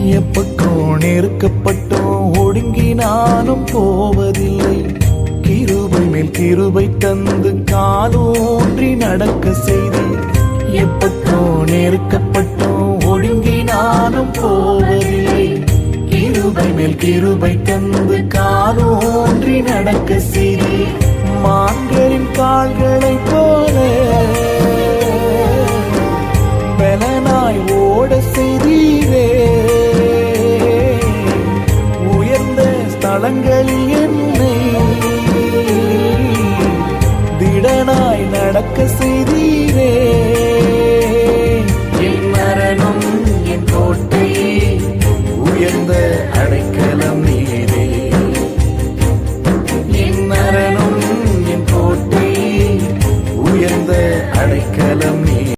எப்பக்கோ நெருக்கப்பட்டோம் ஒடுங்கினாலும் போவதில்லை. கிருபை மேல் கிருபை தந்து காலூன்றி நடக்க செய்தி. எப்பக்கோ நெருக்கப்பட்டோம் ஒடுங்கினாலும் போவதில்லை. கிருபை மேல் கிருபை தந்து காலூன்றி நடக்க செய்தி. மான்களின் கால்களைப் போல பலனாய் ஓட செய்தீரே. உயர்ந்த ஸ்தலங்களில் என்னை திடனாய் நடக்க செய்தீரே.